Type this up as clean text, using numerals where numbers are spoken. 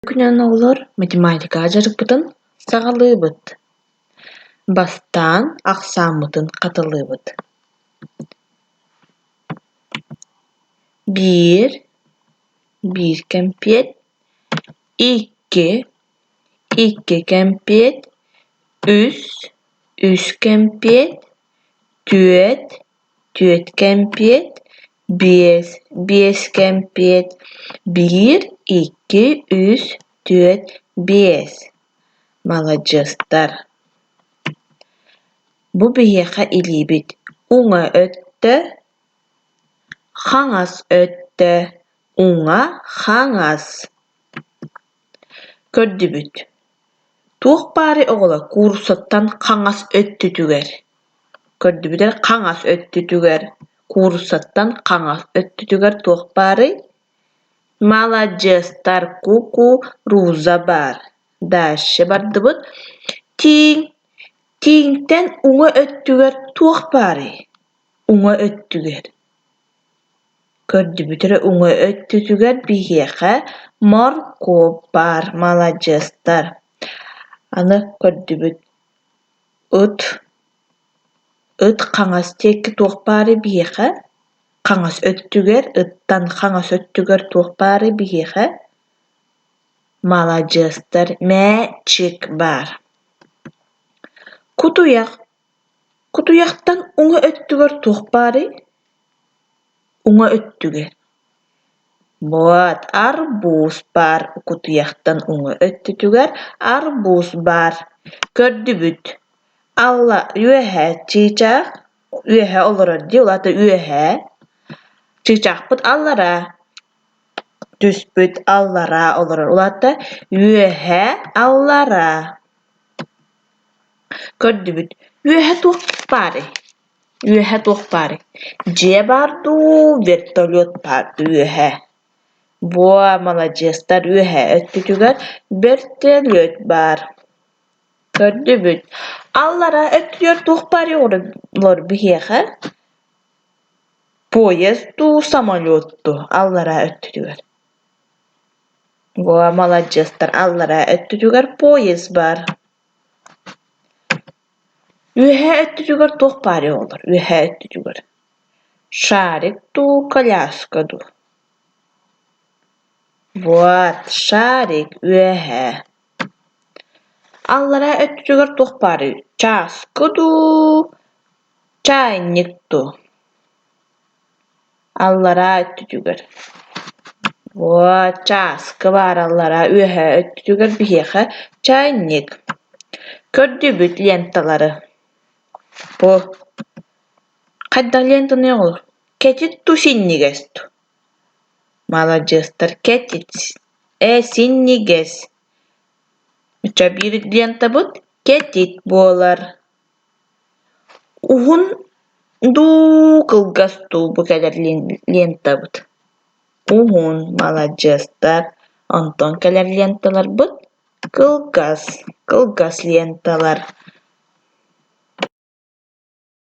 Күнөн оҕолор математикага дьарыкпытын саҕалыыбыт. Бастаан ахсааммытын хатылыыбыт. 1 кэмпиэт, 2 кэмпиэт, 3 кэмпиэт, 4 кэмпиэт, 5 кэмпиэт, 1, 2, 3, 4, 5. Маладьыстар. Бу биһиэхэ илиибит уҥа өттө, хаҥас өттө, уҥа хаҥас. Көрдүбүт. Туох баары оҕолор куурусаттан хаҥас өттүтүгэр. Көрдүбүтэр хаҥас өттүтүгэр, куурусаттан хаҥас өттүтүгэр туох баары. Маладьыстар. Кукуруза бар. Дальше бардыбыт. Тииҥтэн уҥа өттүгэр туох баары. Уҥа өттүгэр. Көрдүбүтэрэ уҥа өттүтүгэр биһиэхэ морковь бар. Маладьыстар. Аны көрдүбүт. Ыт хаҥас диэки туох баары биһиэхэ. Хаҥас өттүгэр, ыттан хаҥас өттүгэр туох баары биһиэхэ. Маладьыстар. Мээчик бар. Кутуйахтан уҥа өттүгэр туох баары. Уҥа өттүгэр. Вот, арбуз бар. Кутуйахтан уҥа өттүтүгэр арбуз бар. Көрдүбүт. Алла үөһэ чыычаах, үөһэ олорор дии, улаата үөһэ. Чыычаахпыт аллара. Түспүт аллара олорор. Улаата үөһэ аллара. Көрдүбүт. Үөһэ туох баары. Дьиэ бардуу, вертолет барды үөһэ. Буа, маладьыстар. Үөһэ өттүтүгэр вертолет бар. Көрдүбүт. Аллара өттүгэр туох баары оҕолор биһиэхэ. Поезду, самолетту аллара өттүтүгэр. Буа, маладьыстар. Аллара өттүтүгэр поезд бар. Үөһэ өттүтүгэр туох баары оҕолор. Үөһэ өттүтүгэр. Шарикту, коляскаду. Вот, шарик, үөһэ. Аллара өттүтүгэр туох баары. Чааскыду, чайникту. Аллара өттүтүгэр. Вот, чааскы бар аллара. Үөһэ өттүтүгэр биһиэхэ чайник. Көрдүбүт ленталары. Бу. Хайдах лентаны оҕолор. Кетитту синнигесту. Маладьыстар. Кетит. Синнигес. Үчэ биир лентабыт. Кетит буолар. Уһун дуу кылгастуу бу кэлэр лентабыт. Уһун, маладьыстар. Онтон кэлэр ленталарбыт. Кылгас ленталар.